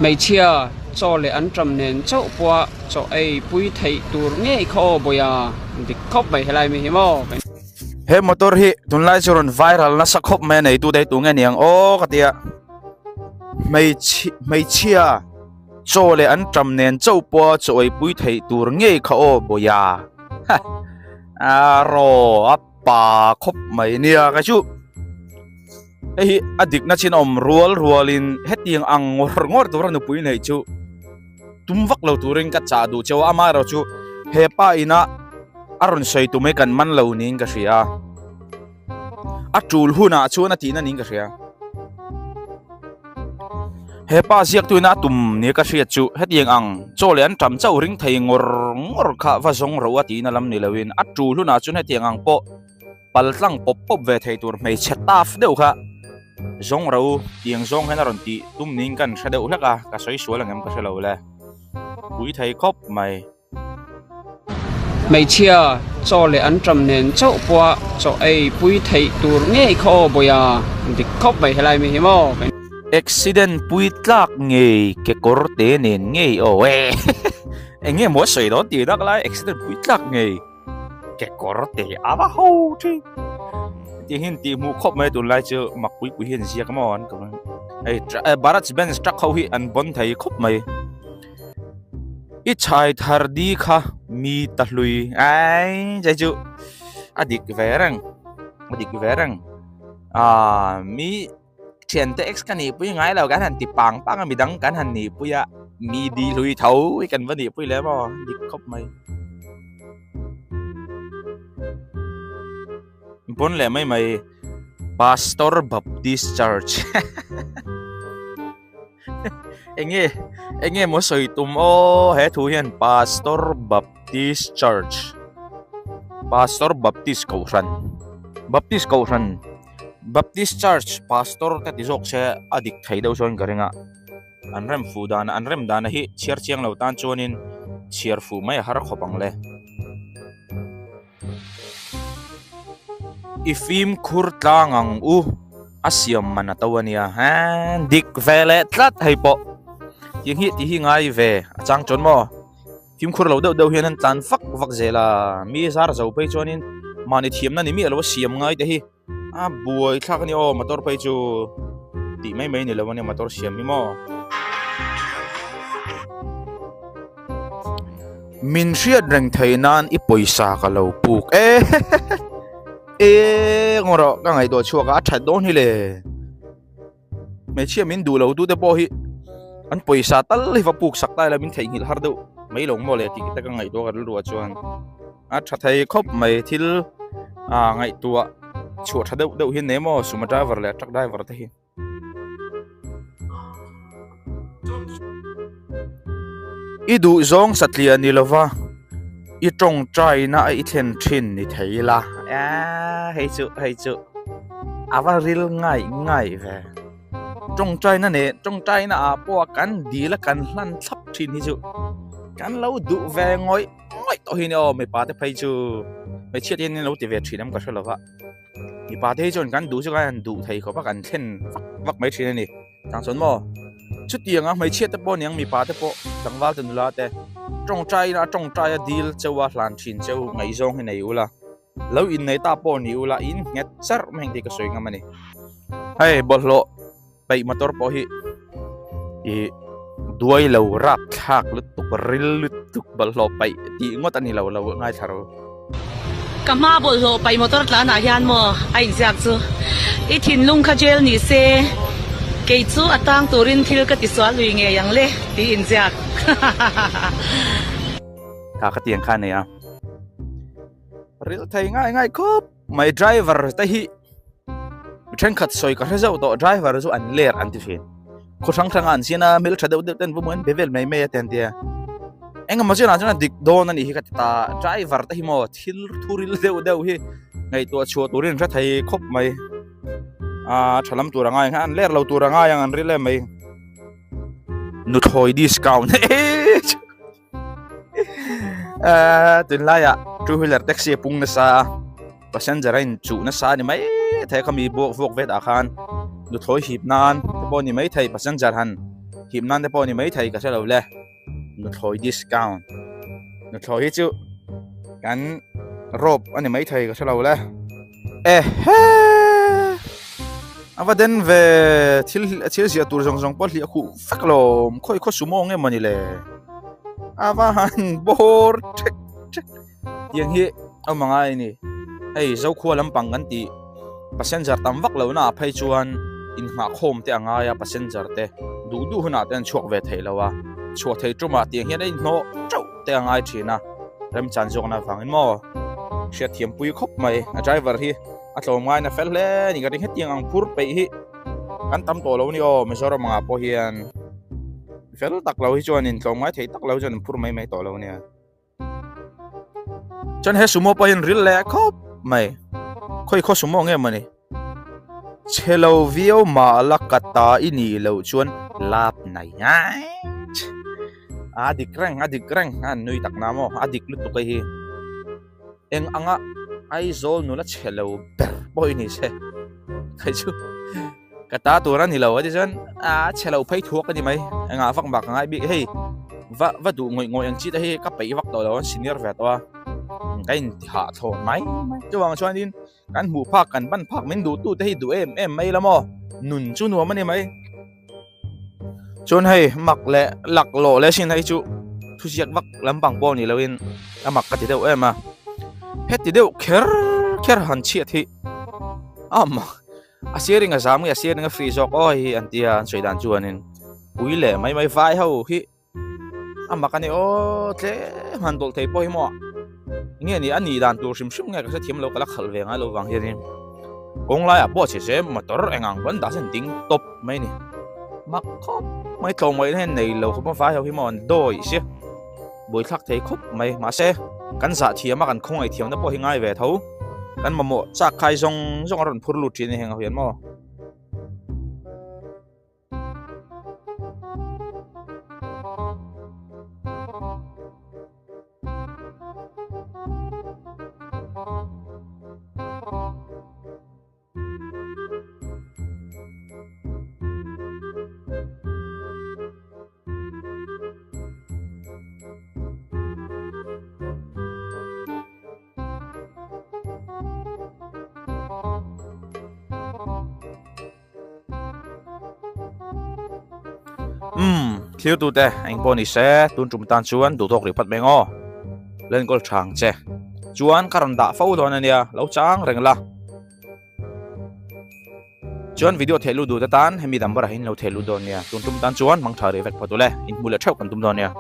mấy chia cho lệ ăn trầm nền châu qua cho ai bùi thấy tour nghe khó bồi à thì khóc bảy hay lại mình hiểu không he motor hi tun lai churon viral na sakhop me nei tu dei tu nge niang o katia mấy chia cho lệ ăn trầm nền châu qua cho ai bùi thấy tour nghe khó bồi à ro apa khop mai nia ka chu hi adik na chin om rualin hetiang ang ngor tur nu pui nei chu tumwak lo turing ka cha du chaw ama ro chu hepa ina aron sei tu me kan man lo ning ka ria atul huna chu na ti na ning ka ria hepa siak tu na tum ni ka ria chu hetiang ang chole an tam chau ring thei ngor kha va zong ro ati na lam ni lawin atul huna chu hetiang ang po paltlang pop ve thei tur mei chetaf deu kha zong ro tiang zong hena ron ti tum ning kan shadeu laka ka soi sual ngam ka shalo le bui thei khop mai mấy chia cho lệ ăn trầm nền châu qua cho ai bùi thấy tour nghe khó bồi à thì khóc bảy hay lại mình hiểu không accident bui tlak nge ke korte nen nge o we enge mo soi do ti dak lai accident bui tlak nge ke korte ava ho thi ti hin ti mu khop mai tu lai chu mak pui pui hin sia come on ai barat ben struck ho hi an bon thai khop mai i chai thar di kha mi ta lui ai jai chu adik verang mi chen te x kan ni pui ngai lo kan han ti pang mi dang kan han ni pui ya mi di lui thau kan va ni pui le mo dik khop mai bon le mai Pastor Baptist Church enge mo soi tum o he thu hian Pastor Baptist Church Pastor Baptist Kauran Baptist Church Pastor ka ti jok se adik thei do son karenga anrem fu dana anrem dana hi chiar chiang lo tan chonin chiar fu mai har khopang le ifim khur tlangang u asiam manatawania han dik vele tlat haipo yang hi ti hi ngai ve achang chon mo phim khur lo do hian tan vak zela mi zar zo pe chonin mani thiam na ni mi lo siam ngai te hi a buai thak ni o motor pe chu ti mai ni lo ni motor siam mi mo min riat reng thainan i poisa ka lo puk ngoro ka ngai do chua ka that don hi le me chia min du lo tu te po hi an poisa tal hi va puk sak tai la min thei ngil har do mai long mo le ti ta ka ngai do ka ru chuan a tha thai khop mai thil ngai tua chua tha do hin ne mo suma driver le truck driver te hi i du zong satlia ni lova i trong trai na i then thin ni theila hei chu ava ril ngai ve trong trai na a po kan di la kan hlan thap thin hi chu kan lo du ve ngoi to hi no me pa te phei chu me chiat yen lo ti ve thinam ka thlova mi pa te chon kan du chu kan du thei kho pa kan then vak mai thin ni tang chon mo chút tiền á mấy chiết tới bao nhiêu mi pa tới bao đằng vào từ lá thế trong trai deal châu á lan chín châu ngày rong hay này ula lâu in này ta bao nhiêu ula in nghe sar mình thì cái soi ngắm này hay bol lo bay motor bao hi đuôi lâu rap thạc lướt tục bol lo bay thì ngót anh lâu ngay tharo kama bol lo bay motor là na hian mo ai giặc chu ít hin lung kha gel ni se cái chú atang turin thil ka ti swal lui nge yang le ti in jak ka tiang khan này à ril thai ngai khop mai driver ta hi chen khat soi ka rezau to driver zu an ler an ti fin ko thang an sina mil thadeu de ten bumen bevel mai me ten tia enga ma chena chena dik don ani hi ka ta driver ta hi mo thil thuril deu hi ngai to chu turin ra thai khop mai chalam turangai han ler lo turangai yang an rile mai NUTHLAWI discount tin la ya two wheeler taxi pung na sa passenger in chu na sa ni mai thai kami vok vet a khan NUTHLAWI hip nan bo ni mai thai passenger han hiểm nan te po ni mấy thầy cả sẽ lâu le nó thôi discount nó thôi hết chứ kan rob anh mấy thầy cả sẽ lâu le ava den về thil zia tur jong jong pot li khu fak lom khoi kho sumo nge mani le ava han bor tiếng hi amanga ini ei zo khua lampang kan ti passenger tam vak lo na phei chuan in nga khom te anga ya passenger te du huna ten chuak ve thei lawa chuak thei truma tiếng hi nei no chau te anga thina rem chan jong na wangin mo sia thiam pui khop mai a driver hi a tlom ngai na fel le ni ga ding hetiang ang pur pe hi kan tam to lo ni o mesoro mga po hian fel tak lo hi chuan in tlom ngai thei tak lo jan pur mai to lo nia chan he sumo po hin ril le khop mai khoi kho sumo nge mani chelo vio ma la kata ini lo chuan lap nai ai adik reng an nui tak na mo adik lut to kai hi eng anga ai zol nu la chelo ber boy ni se khai chu kata turan hi lo adi jan chelo phei thuak ani mai anga fak bak ngai bi hei va du ngoi ang chi ta hi ka pei vak to lo senior ve to kain ha thon mai chuang chuan din kan mu phak kan ban phak men du tu te hi du em mai lamo nun chu nu mani mai chon hei mak le lak lo le sin hai chu thu siak vak lampang bo ni loin amak ka ti deu ema het ti deu kher han chi thi ama asiring azam nge asiring free jok oi antia soidan chuanin uile mai vai ho hi amakani o tle man dol thei po hi mo nghe ni ani dan tur sim nghe ka thiam lo kala khal ve nga lo wang hirin kong lai a bo che se motor engang ban da sen ting top mai ni mak khop mai thong mai hen nei lo khop fa hi mon doi se boi thak thei khop mai ma se kan za thiam kan khong ai thiam na po hi ngai ve tho kan mamo chak khai jong ron phur lu thi ni heng hian mo thiếu tu te anh poni se tun chum tan chuan du thok ri phat mengo len gol thang che chuan karan da fo don ania lo chang reng la chuan video thelu du ta tan hemi number hin lo thelu don nia tun chum tan chuan mang thari vek phatule in mula thau kan tum don nia